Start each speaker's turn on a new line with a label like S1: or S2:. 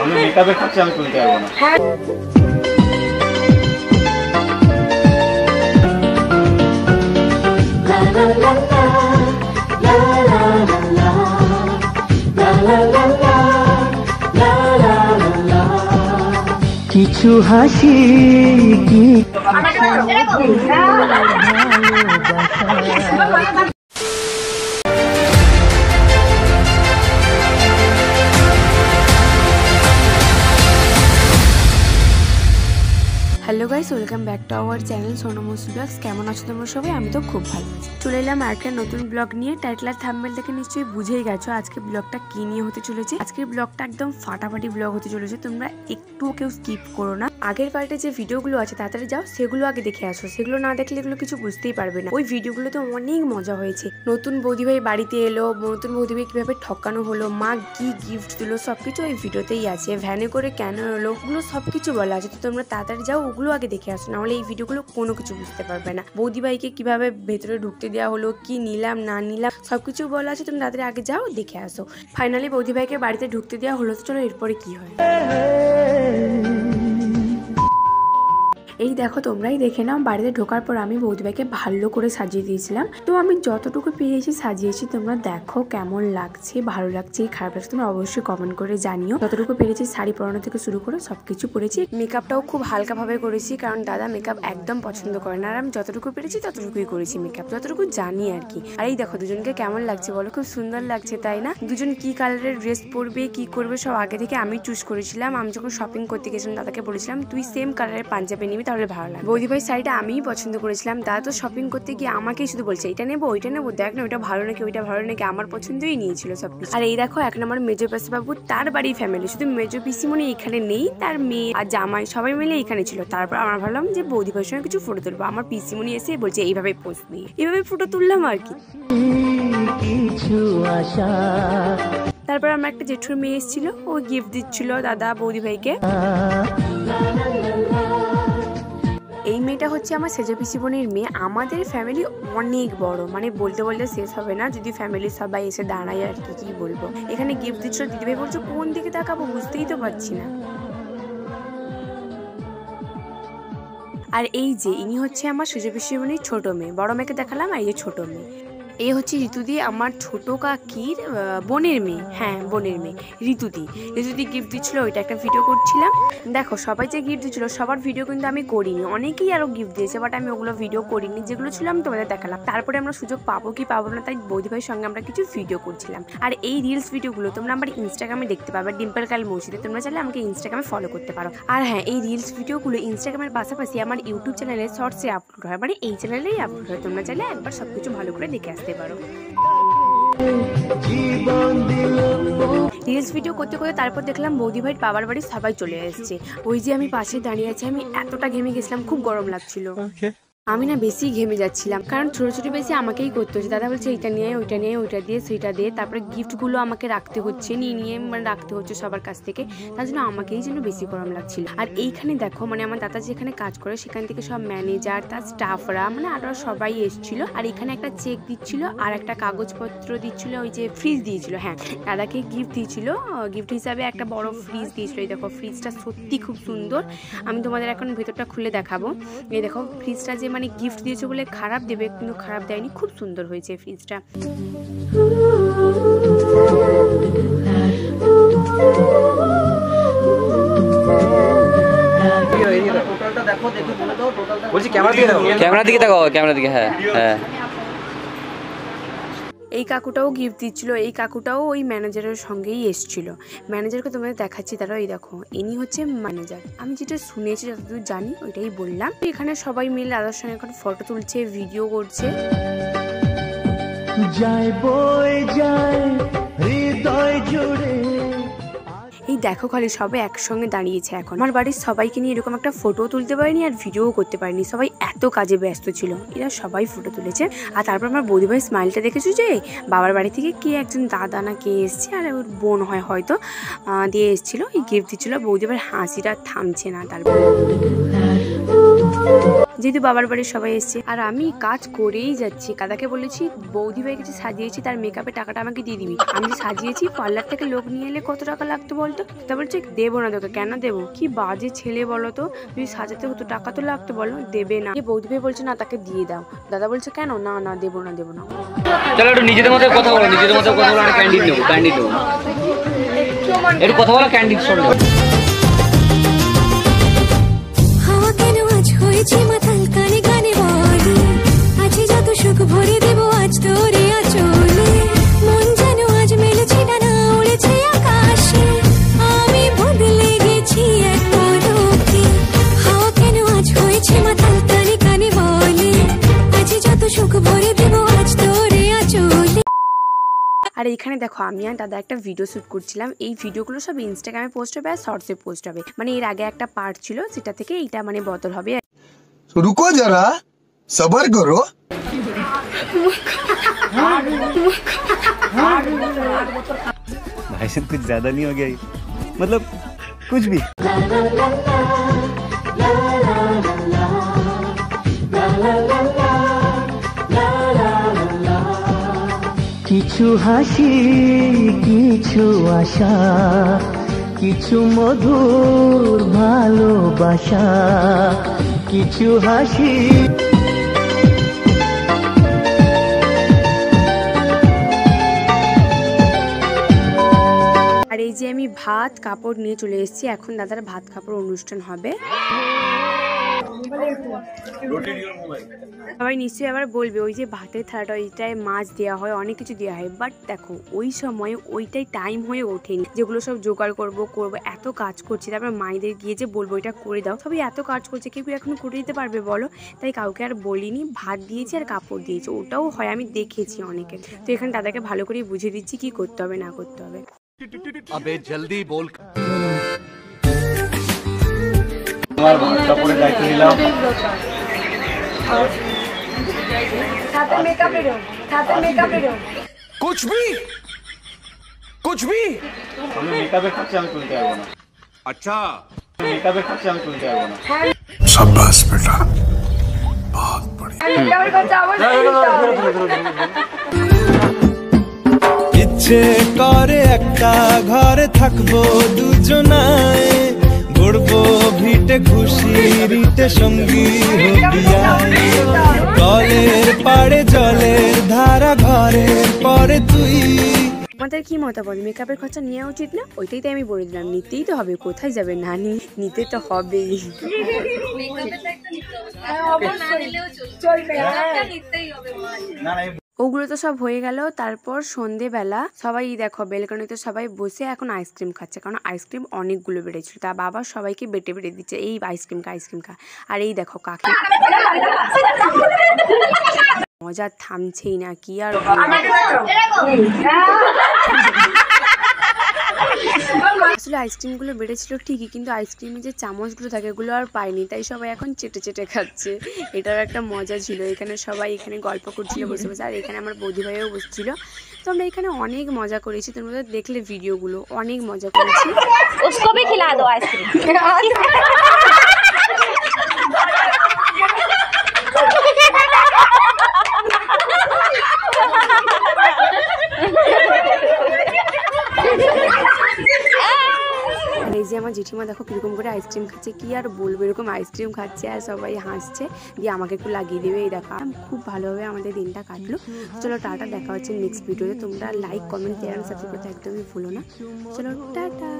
S1: আমি মেকআপের খরচা আমি তুলতে পারবো না।
S2: কিছু হাসি কি
S3: hello guys, welcome back to our channel সোনামুস ব্লগস। কেমন আছো তোমরা সবাই? আমি তো খুব ভালো আছি। চলে এলাম আরেকটা নতুন ব্লগ নিয়ে। টাইটেল আর থাম্বনেল দেখে নিশ্চয়ই বুঝেই গেছো আজকে ব্লগটা কি নিয়ে হতে চলেছে। আজকের ব্লগটা একদম ফাটাফাটি ব্লগ হতে চলেছে, তোমরা একটুও কেউ স্কিপ করো না। আগের পার্টে যে ভিডিওগুলো আছে তাড়াতাড়ি যাও, সেগুলো আগে দেখে আসো। সেগুলো না দেখলে এগুলো কিছু বুঝতেই পারবে না। ওই ভিডিওগুলোতে অনেক মজা হয়েছে। নতুন বৌদিভাই বাড়িতে এলো, নতুন বৌদিভাই কিভাবে ঠকানো হলো, মা কি গিফট দিল, সবকিছু ওই ভিডিওতেই আছে। ভ্যানে করে কেন এলো ওগুলো সবকিছু বলা আছে। তো তোমরা তাড়াতাড়ি যাও, ওগুলো আগে দেখে আসো, নাহলে এই ভিডিওগুলো কোনো কিছু বুঝতে পারবে না। বৌদিভাইকে কিভাবে ভেতরে ঢুকতে দেওয়া হলো, কি নিলাম না নিলাম সবকিছু বলা আছে। তুমি তাড়াতাড়ি আগে যাও, দেখে আসো। ফাইনালি বৌদিভাইকে বাড়িতে ঢুকতে দেওয়া হলো। তো চলো এরপরে কি হয়। এই দেখো, তোমরাই দেখে নাও। বাড়িতে ঢোকার পর আমি বৌদিভাইকে ভালো করে সাজিয়ে দিয়েছিলাম। তো আমি যতটুকু পেয়েছি সাজিয়েছি। তোমরা দেখো কেমন লাগছে, ভালো লাগছে খারাপ লাগছে তোমরা অবশ্যই কমেন্ট করে জানিও। যতটুকু পেরেছি শাড়ি পরানো থেকে শুরু করে সবকিছু পরেছি। মেকআপটাও খুব হালকা ভাবে করেছি, কারণ দাদা মেকআপ একদম পছন্দ করে না। আর আমি যতটুকু পেরেছি ততটুকুই করেছি মেকআপ, যতটুকু জানি আর কি। আর এই দেখো দুজনকে কেমন লাগছে বলো? খুব সুন্দর লাগছে তাই না? দুজন কি কালারের ড্রেস পরবে, কি করবে সব আগে থেকে আমি চুজ করেছিলাম। আমি যখন শপিং করতে গেছিলাম দাদাকে বলেছিলাম তুই সেম কালারের পাঞ্জাবি নিবি, তাহলে ভালো লাগে। বৌদিভাই শাড়িটা আমিই পছন্দ করেছিলাম। দাদা তো শপিং করতে গিয়ে আমাকেই শুধু বলছে এটা নেবো ওইটা নেবো, দেখ না ওইটা ভালো নাকি ওইটা ভালো নাকি, আমার পছন্দই নিয়েছিল সবকিছু। আর এই দেখো, এক নম্বর মেজো পিসি বাবু, তার বাড়ির ফ্যামিলি, শুধু মেজো পিসিমণি এখানে নেই, তার মেয়ে আর জামাই সবাই মিলে এখানে ছিল। তারপর আমরা ভাবলাম যে বৌদিভাইয়ের সঙ্গে কিছু ফটো তুলবো। আমার পিসিমণি এসে বলছে এইভাবে পোজ নিয়ে, এইভাবে ফটো তুললাম আর কি। তারপর আমার একটা জেঠুর মেয়ে এসেছিল, ও গিফট দিচ্ছিল দাদা বৌদিভাইকে। এই মেয়েটা হচ্ছে আমার সেজো পিসিমণির মেয়ে। আমাদের ফ্যামিলি অনেক বড়, মানে বলতে বলতে শেষ হবে না যদি ফ্যামিলির সবাই এসে দাঁড়ায় আর কি বলবো। এখানে গিফট দিচ্ছিল, দিদিভাই বলছো কোন দিকে তাকাবো বুঝতেই তো পারছি না। আর এই যে ইনি হচ্ছে আমার সেজো পিসিমণির ছোট মেয়ে। বড় মেয়েকে দেখালাম, আর এই যে ছোট মেয়ে। এই হচ্ছে ঋতুদি, আমার ছোট কাকির বোনের মেয়ে। হ্যাঁ, বোনের মেয়ে ঋতুদি। ঋতুদি গিফট দিচ্ছিল, ওইটা একটা ভিডিও করছিলাম। দেখো সবাই যে গিফট দিচ্ছিল সবার ভিডিও কিন্তু আমি করিনি, অনেকেই আরো গিফট দিয়েছে, বাট আমি ওগুলো ভিডিও করিনি। যেগুলো ছিল আমি তোমাদের দেখালাম। তারপরে আমরা সুযোগ পাবো কি পাবো না, তাই বৌদিভাইয়ের সঙ্গে আমরা কিছু ভিডিও করছিলাম। আর এই রিলস ভিডিওগুলো তোমরা আমার ইনস্টাগ্রামে দেখতে পাবে, ডিম্পল কাল মৌসুমী। তোমরা চাইলে আমাকে ইনস্টাগ্রামে ফলো করতে পারো। আর হ্যাঁ, এই রিলস ভিডিওগুলো ইনস্টাগ্রামের পাশাপাশি আমার ইউটিউব চ্যানেলে শর্টসে আপলোড হয়, মানে এই চ্যানেলেই আপলোড হয়। তোমরা চাইলে একবার সবকিছু ভালো করে দেখে আসতে পারো। রিলস ভিডিও করতে করতে তারপর দেখলাম বৌদিভাইয়ের বাবার বাড়ি সবাই চলে এসেছে। ওই যে আমি পাশে দাঁড়িয়ে আছি, আমি এতটা ঘেমে গেছিলাম, খুব গরম লাগছিল। আমি না বেশি ঘেমে যাচ্ছিলাম, কারণ ছোট ছোট বেশি আমাকেই করতে হচ্ছে। দাদা বলছে এইটা নিয়ে ওইটা নিয়ে, ওইটা দিয়ে সেইটা দিয়ে, তারপরে গিফটগুলো আমাকে রাখতে হচ্ছে, নিয়ে মানে রাখতে হচ্ছে সবার কাছ থেকে। তার জন্য আমাকেই যেন বেশি গরম লাগছিল। আর এইখানে দেখো, মানে আমার দাদা যেখানে কাজ করে সেখান থেকে সব ম্যানেজার, তার স্টাফরা, মানে আরো সবাই এসেছিল। আর এখানে একটা চেক দিচ্ছিল আর একটা কাগজপত্র দিচ্ছিল, ওই যে ফ্রিজ দিয়েছিল। হ্যাঁ, দাদাকে গিফট দিয়েছিল, গিফট হিসাবে একটা বড় ফ্রিজ দিয়েছিল। এই দেখো ফ্রিজটা সত্যি খুব সুন্দর। আমি তোমাদের এখন ভেতরটা খুলে দেখাবো। এই দেখো ফ্রিজটা যে মানে গিফট দিয়েছে বলে খারাপ দেবে, কিন্তু খারাপ দেয়নি, খুব সুন্দর হয়েছে ফ্রিজটা।
S4: ক্যামেরা দিকে তাকাও, ক্যামেরা দিকে। হ্যাঁ হ্যাঁ।
S3: এই কাকুটাও গিফট দিচ্ছিল। এই কাকুটাও ওই ম্যানেজারের সঙ্গেই এসেছিল। ম্যানেজারকে তোমাদের দেখাচ্ছি, তারা এই দেখো ইনি হচ্ছে ম্যানেজার। আমি যেটা শুনেছি যতদূর জানি ওইটাই বললাম। এখানে সবাই মিলে দাদার সঙ্গে এখন ফটো তুলছে, ভিডিও করছে। এই দেখো খালি সবাই একসঙ্গে দাঁড়িয়েছে। এখন আমার বাড়ির সবাইকে নিয়ে এরকম একটা ফটো তুলতে পারিনি আর ভিডিও করতে পারিনি, সবাই এত কাজে ব্যস্ত ছিল। এরা সবাই ফটো তুলেছে। আর তারপর আমার বৌদিভাইয়ের স্মাইলটা দেখেছো, যে বাবার বাড়ি থেকে কে একজন দাদা না কে এসছে, আর ওর বোন হয় হয়তো, দিয়ে এসেছিল, এই গিফট দিচ্ছিল। বৌদিভাইয়ের হাসিটা থামছে না। তারপর যেহেতু বাবার বাড়ির সবাই এসছে আর আমি কাজ করেই যাচ্ছি। দাদাকে বলেছি বৌদি ভাই কাছে সাজিয়েছি, তার মেকআপের টাকাটা আমাকে দিয়ে দিবি। আমি সাজিয়েছি, পার্লার থেকে লোক নিয়ে এলে কত টাকা লাগতো বলতো? তা বলছে দেবো না তোকে। কেন দেবো? কি বাজে ছেলে বলো তো, যদি সাজাতে হতো টাকা তো লাগতো, বলো দেবে না। বৌদি ভাই বলছে না তাকে দিয়ে দাও। দাদা বলছে কেন? না না দেবো না দেবো না।
S4: চলো একটু নিজেদের মতো কথা বলো, নিজেদের মতো কথা বলো। ক্যান্ডিড দেবো, ক্যান্ডিড দেবো, একটু কথা বলো। ক্যান্ডিড শোনো।
S5: হাওয়া কেন আজ হয়েছে মাতাল, কানে কানে বলে আজ যত সুখ ভরে দেব আজ তোরে আঁচলে। মন যেন আজ মেলেছে ডানা, উড়েছে আকাশে, আমি বদলে গেছি এক পলকে। হাওয়া কেন আজ হয়েছে মাতাল, কানে কানে বলে আজ যত সুখ ভরে দেব আজ তোরে আঁচলে।
S3: আর এখানে দেখো আমি আর দাদা একটা ভিডিও শ্যুট করছিলাম। এই ভিডিওগুলো সব ইনস্টাগ্রামে পোস্ট হবে আর শর্টসে পোস্ট হবে। মানে এর আগে একটা পার্ট ছিল, সেটা থেকে এইটা মানে বদল হবে।
S6: रुको जरा सबर करो।
S1: भाई साहब कुछ ज्यादा नहीं हो गया ये? मतलब कुछ भी।
S2: কিছু হাসি, কিছু আশা, কিছু মধুর ভালোবাসা, কিছু হাসি।
S3: আর এই যে আমি ভাত কাপড় নিয়ে চলে এসেছি, এখন দাদার ভাত কাপড় অনুষ্ঠান হবে। সবাই নিশ্চয়ই আবার বলবে ওই যে ভাতের থালাটা, ওইটায় মাছ দেওয়া হয়, অনেক কিছু দেওয়া হয়, বাট দেখো ওই সময় ওইটাই টাইম হয়ে ওঠেনি। যেগুলো সব জোগাড় করবো এত কাজ করছি, তারপর মায়েদের গিয়ে যে বলবো এটা করে দাও, সবাই এত কাজ করছে, কেউ এখনো করে দিতে পারবে বলো? তাই কাউকে আর বলিনি, ভাত দিয়েছি আর কাপড় দিয়েছি। ওটাও হয়, আমি দেখেছি অনেকে। তো এখানে দাদাকে ভালো করে বুঝিয়ে দিচ্ছি কি করতে হবে না করতে হবে।
S6: अबे जल्दी बोल।
S1: তোমার ভাত কাপড়ের দায়িত্ব নিলাম।
S6: कुछ भी
S1: আমি মেকআপের খরচা আমি তুলতে পারবো না।
S6: अच्छा।
S1: মেকআপের খরচা আমি তুলতে পারবো না।
S6: शाबाश बेटा, बहुत बढ़िया।
S7: ইচ্ছে করে একটা ঘরে থাকবো দুজনায়, গড়বো ভিটে খুশিতে সঙ্গী হবিয়ায়। কলের পাড়ে জলের ধারা, ঘরের পরে তুই।
S3: আমাদের কি মতামত? মেকআপের খরচা নেওয়া উচিত না? ওইটাই তো আমি বলে দিলাম, নিতেই তো হবে, কোথায় যাবে না, নিতে তো হবেই।
S1: না না
S3: ওগুলো তো সব হয়ে গেল। তারপর সন্ধেবেলা সবাই দেখো বেলকনিতে সবাই বসে এখন আইসক্রিম খাচ্ছে, কারণ আইসক্রিম অনেকগুলো বেড়েছিল। তা বাবা সবাইকে বেটে বেটে দিচ্ছে, এই আইসক্রিম খা। আর এই দেখো কাকি মজা থামছেই না, কি আর আসলে আইসক্রিমগুলো বেড়েছিল ঠিকই, কিন্তু আইসক্রিমের যে চামচগুলো থাকে এগুলো আর পাইনি, তাই সবাই এখন চেটে চেটে খাচ্ছে। এটার একটা মজা ছিল। এখানে সবাই এখানে গল্প করছিল বসে বসে, আর এখানে আমার বৌদি ভাইও বসছিল। তো আমরা এখানে অনেক মজা করেছি, তোমরা দেখলে ভিডিওগুলো, অনেক মজা করেছি।
S5: उसको भी खिला दो आइसक्रीम।
S3: আর এই যে আমার জেঠিমা দেখো কিরকম করে আইসক্রিম খাচ্ছে, কি আর বলবো, এরকম আইসক্রিম খাচ্ছে আর সবাই হাসছে, দিয়ে আমাকে একটু লাগিয়ে দেবে। এই দেখো খুব ভালোভাবে আমাদের দিনটা কাটলো। চলো টাটা, দেখা হচ্ছে নেক্সট ভিডিওতে। তোমরা লাইক কমেন্ট শেয়ার সাবস্ক্রাইব করতে একদমই ভুলো না। চলো টাটা।